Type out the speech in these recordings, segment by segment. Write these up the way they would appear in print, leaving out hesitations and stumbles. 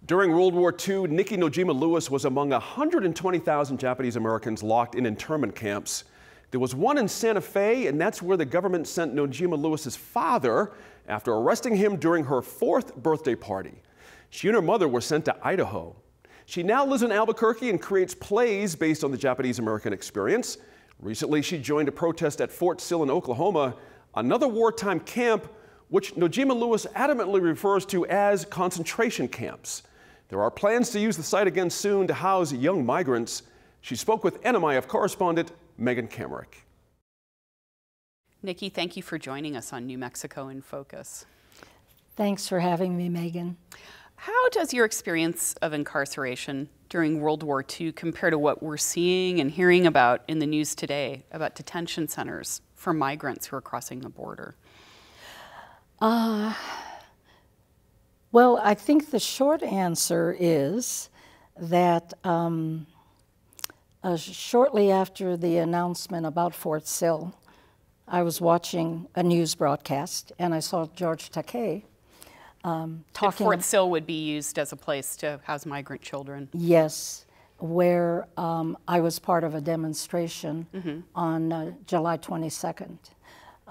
During World War II, Nikki Nojima Lewis was among 120,000 Japanese Americans locked in internment camps. There was one in Santa Fe, and that's where the government sent Nojima Lewis's father after arresting him during her 4th birthday party. She and her mother were sent to Idaho. She now lives in Albuquerque and creates plays based on the Japanese American experience. Recently, she joined a protest at Fort Sill in Oklahoma, another wartime camp which Nojima Lewis adamantly refers to as concentration camps. There are plans to use the site again soon to house young migrants. She spoke with NMIF correspondent Megan Kamerick. Nikki, thank you for joining us on New Mexico in Focus. Thanks for having me, Megan. How does your experience of incarceration during World War II compare to what we're seeing and hearing about in the news today about detention centers for migrants who are crossing the border? Well, I think the short answer is that shortly after the announcement about Fort Sill, I was watching a news broadcast and I saw George Takei talking. Fort Sill would be used as a place to house migrant children. Yes, where I was part of a demonstration on July 22nd.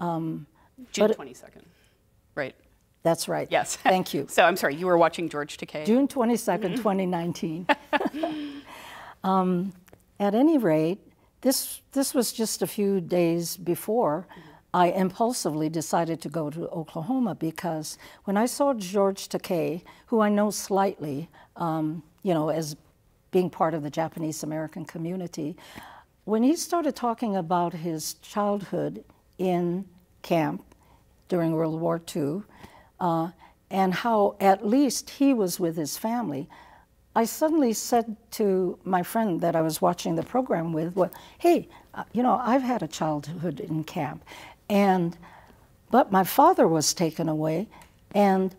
June 22nd, right? That's right. Yes. Thank you. So I'm sorry, you were watching George Takei? June 22nd, 2019. At any rate, this was just a few days before I impulsively decided to go to Oklahoma, because when I saw George Takei, who I know slightly, you know, as being part of the Japanese American community, when he started talking about his childhood in camp during World War II, and how at least he was with his family, I suddenly said to my friend that I was watching the program with, well, hey, you know, I've had a childhood in camp, but my father was taken away, and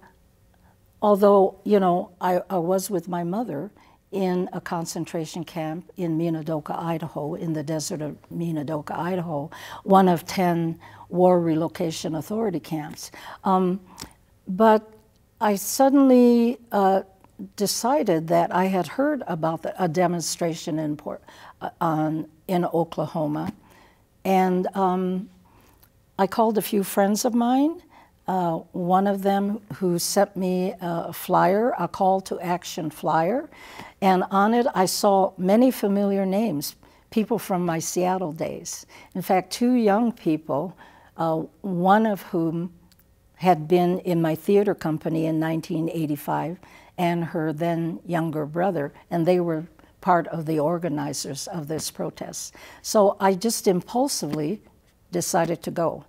although, you know, I was with my mother in a concentration camp in Minidoka, Idaho, in the desert of Minidoka, Idaho, one of 10 War Relocation Authority camps. But I suddenly decided that I had heard about a demonstration in Oklahoma, and I called a few friends of mine, one of them who sent me a flyer, a call to action flyer, and on it I saw many familiar names, people from my Seattle days. In fact, 2 young people, one of whom had been in my theater company in 1985, and her then younger brother, and they were part of the organizers of this protest. So I just impulsively decided to go.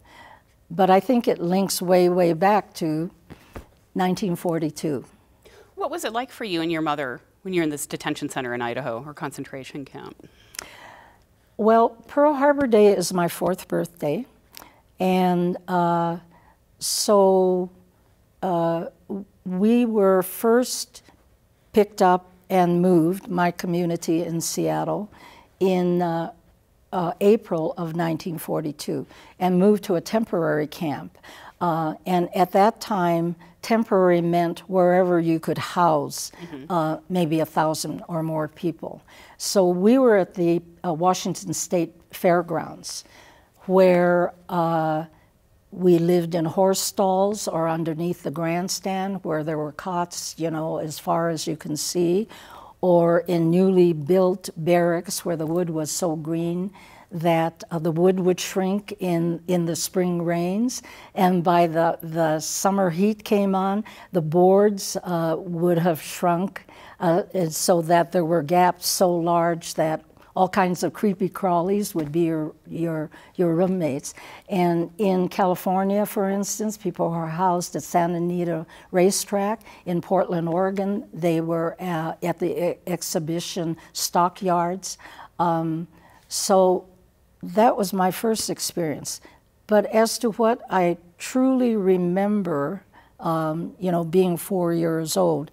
But I think it links way, way back to 1942. What was it like for you and your mother when you're in this detention center in Idaho, or concentration camp? Well, Pearl Harbor Day is my 4th birthday, and so we were first picked up and moved, my community in Seattle, in April of 1942, and moved to a temporary camp. And at that time, temporary meant wherever you could house maybe 1,000 or more people. So we were at the Washington State Fairgrounds, where we lived in horse stalls or underneath the grandstand where there were cots, you know, as far as you can see, or in newly built barracks where the wood was so green that the wood would shrink in the spring rains, and by the summer heat came on, the boards would have shrunk so that there were gaps so large that all kinds of creepy crawlies would be your roommates. And in California, for instance, people were housed at Santa Anita Racetrack. In Portland, Oregon, they were at the exhibition stockyards. So that was my first experience. But as to what I truly remember, you know, being 4 years old,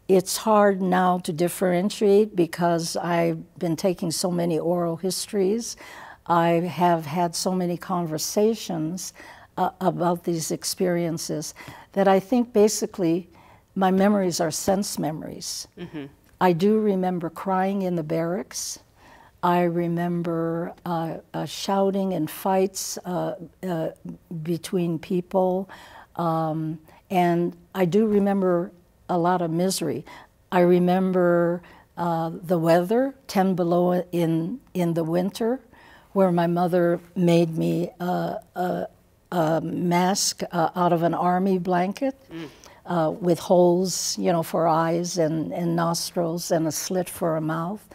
it's hard now to differentiate because I've been taking so many oral histories. I have had so many conversations about these experiences that I think basically my memories are sense memories. I do remember crying in the barracks. I remember shouting and fights between people. And I do remember a lot of misery. I remember the weather, 10 below in the winter, where my mother made me a mask out of an army blanket with holes, you know, for eyes and nostrils and a slit for a mouth,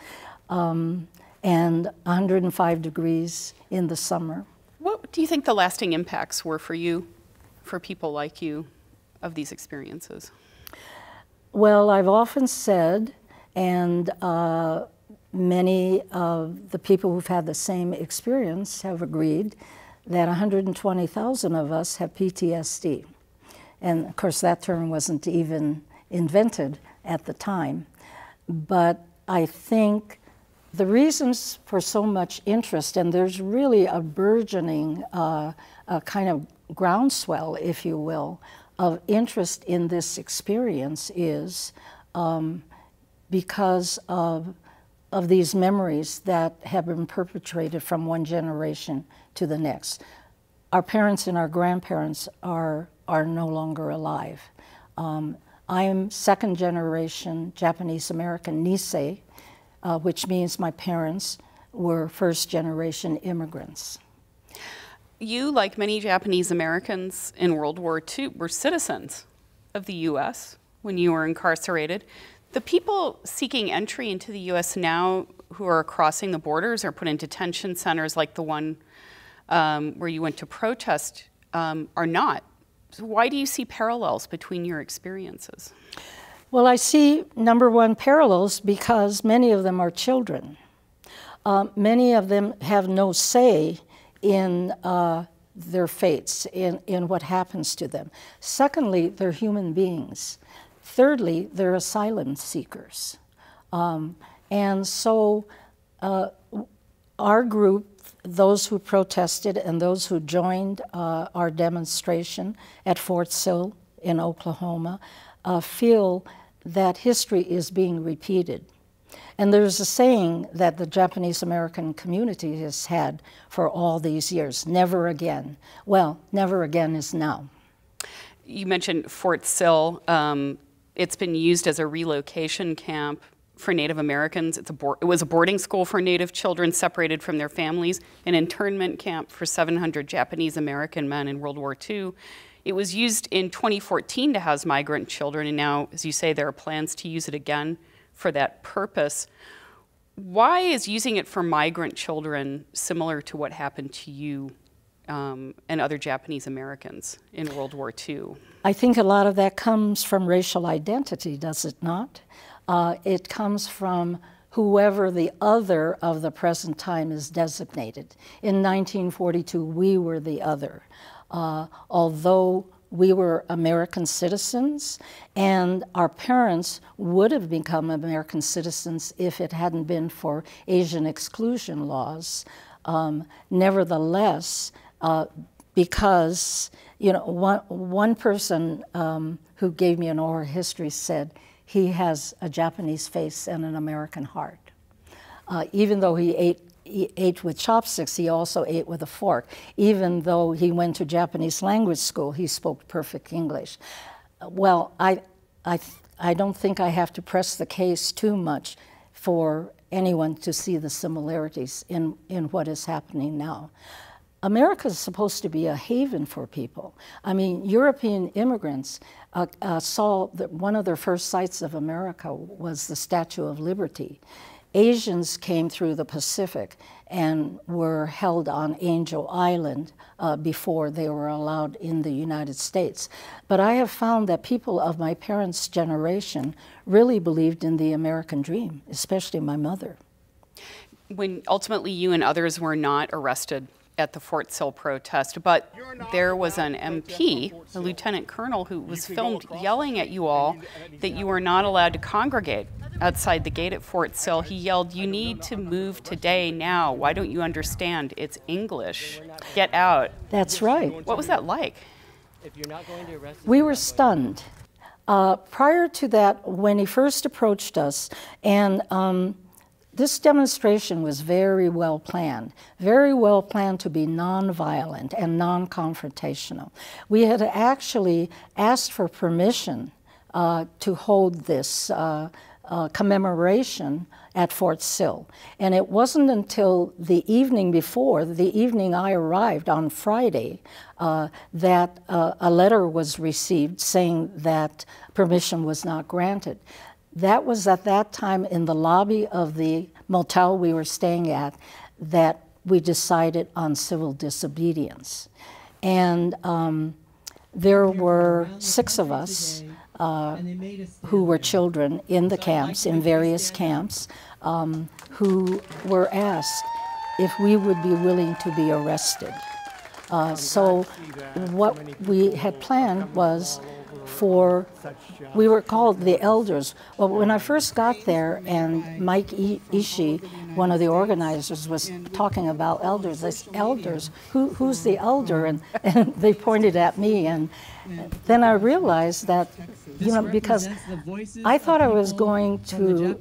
and 105 degrees in the summer. What do you think the lasting impacts were for you, for people like you, of these experiences? Well, I've often said, and many of the people who've had the same experience have agreed, that 120,000 of us have PTSD. And of course, that term wasn't even invented at the time. But I think the reasons for so much interest, and there's really a burgeoning a kind of groundswell, if you will, of interest in this experience is because of these memories that have been perpetrated from one generation to the next. Our parents and our grandparents are no longer alive. I am second generation Japanese American Nisei, which means my parents were first generation immigrants. You, like many Japanese Americans in World War II, were citizens of the U.S. when you were incarcerated. The people seeking entry into the U.S. now who are crossing the borders or put in detention centers like the one where you went to protest are not. So why do you see parallels between your experiences? Well, I see, number one, parallels because many of them are children. Many of them have no say in their fates, in what happens to them. Secondly, they're human beings. Thirdly, they're asylum seekers. And so our group, those who protested and those who joined our demonstration at Fort Sill in Oklahoma, feel that history is being repeated. And there's a saying that the Japanese American community has had for all these years, never again. Well, never again is now. You mentioned Fort Sill. It's been used as a relocation camp for Native Americans. It was a boarding school for Native children separated from their families, an internment camp for 700 Japanese American men in World War II. It was used in 2014 to house migrant children, and now, as you say, there are plans to use it again for that purpose. Why is using it for migrant children similar to what happened to you and other Japanese Americans in World War II? I think a lot of that comes from racial identity, does it not? It comes from whoever the other of the present time is designated. In 1942, we were the other. Although we were American citizens, and our parents would have become American citizens if it hadn't been for Asian exclusion laws. Nevertheless, because one person who gave me an oral history said he has a Japanese face and an American heart. Even though he ate with chopsticks, he also ate with a fork. Even though he went to Japanese language school, he spoke perfect English. Well, I don't think I have to press the case too much for anyone to see the similarities in what is happening now. America is supposed to be a haven for people. I mean, European immigrants saw that one of their first sights of America was the Statue of Liberty. Asians came through the Pacific and were held on Angel Island before they were allowed in the United States. But I have found that people of my parents' generation really believed in the American dream, especially my mother. When ultimately you and others were not arrested at the Fort Sill protest, but there was an MP, a lieutenant colonel, who was filmed yelling at you all that you were not allowed to congregate outside the gate at Fort Sill. He yelled, "You need to move today, now. Why don't you understand? It's English. Get out." That's right. What was that like? We were stunned. Prior to that, when he first approached us, and this demonstration was very well planned to be nonviolent and non-confrontational. We had actually asked for permission to hold this commemoration at Fort Sill. And it wasn't until the evening before, the evening I arrived on Friday, that a letter was received saying that permission was not granted. That was at that time in the lobby of the motel we were staying at that we decided on civil disobedience. And there were 6 of us who were children in the camps, in various camps, who were asked if we would be willing to be arrested. So what we had planned was we were called the elders. Well, when I first got there and Mike Ishii, one of the organizers, was talking about elders, I said, elders, who's the elder? And they pointed at me, and then I realized that, because I thought I was going to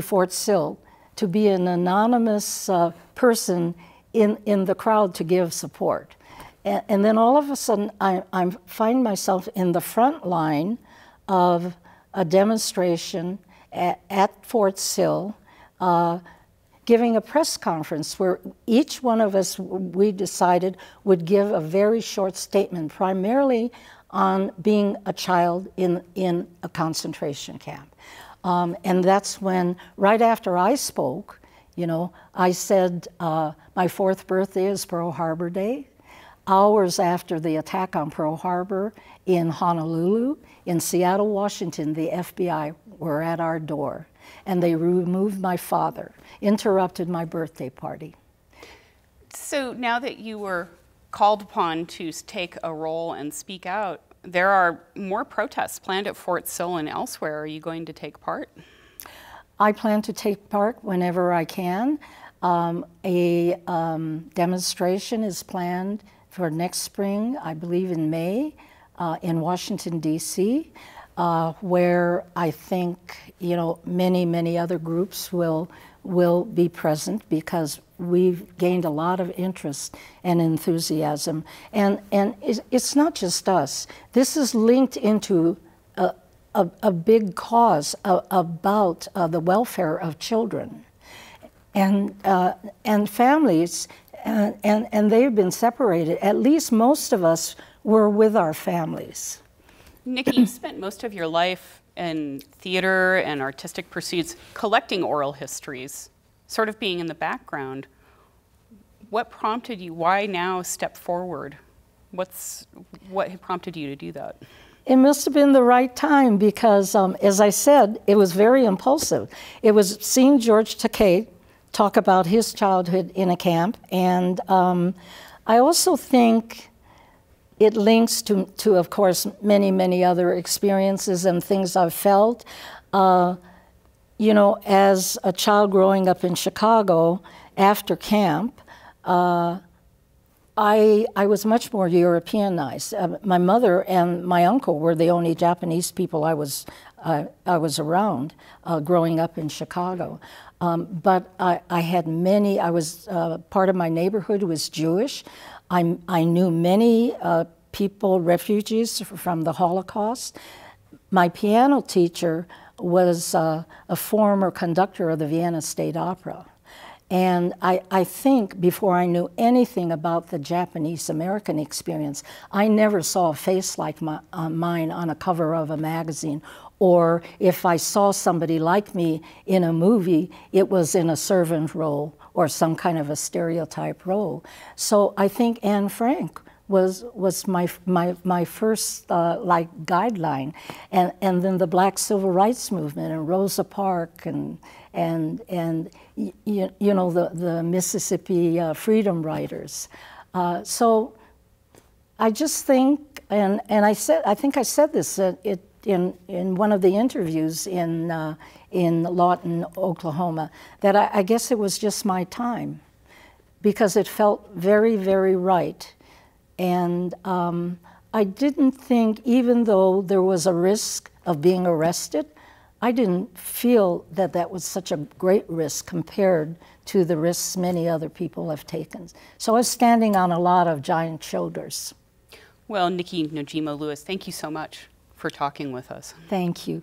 Fort Sill to be an anonymous person in the crowd to give support. And then all of a sudden, I find myself in the front line of a demonstration at Fort Sill, giving a press conference where each one of us, we decided, would give a very short statement, primarily on being a child in a concentration camp. And that's when, right after I spoke, I said, my 4th birthday is Pearl Harbor Day. Hours after the attack on Pearl Harbor in Honolulu, in Seattle, Washington, the FBI were at our door, and they removed my father, interrupted my birthday party. So now that you were called upon to take a role and speak out, there are more protests planned at Fort Sill and elsewhere. Are you going to take part? I plan to take part whenever I can. A demonstration is planned for next spring, I believe in May, in Washington, D.C., where I think, many other groups will be present, because we've gained a lot of interest and enthusiasm. And it's not just us. This is linked into a big cause about the welfare of children and families. And they've been separated. At least most of us were with our families. Nikki, you spent most of your life in theater and artistic pursuits, collecting oral histories, sort of being in the background. What prompted you? Why now step forward? What prompted you to do that? It must have been the right time, because, as I said, it was very impulsive. It was seeing George Takei talk about his childhood in a camp, and I also think it links to, of course, many other experiences and things I've felt. As a child growing up in Chicago after camp, I was much more Europeanized. My mother and my uncle were the only Japanese people I was around growing up in Chicago. But I had many. Part of my neighborhood was Jewish. I knew many people, refugees from the Holocaust. My piano teacher was a former conductor of the Vienna State Opera. And I think before I knew anything about the Japanese-American experience, I never saw a face like mine on a cover of a magazine. Or if I saw somebody like me in a movie, it was in a servant role or some kind of a stereotype role. So I think Anne Frank was my first guideline, and then the Black Civil Rights Movement and Rosa Parks and the Mississippi Freedom Riders. So I just think, and I think I said this in one of the interviews in Lawton, Oklahoma, that I guess it was just my time, because it felt very right. And I didn't think, even though there was a risk of being arrested, I didn't feel that that was such a great risk compared to the risks many other people have taken. So I was standing on a lot of giant shoulders. Well, Nikki Najima Lewis, thank you so much for talking with us. Thank you.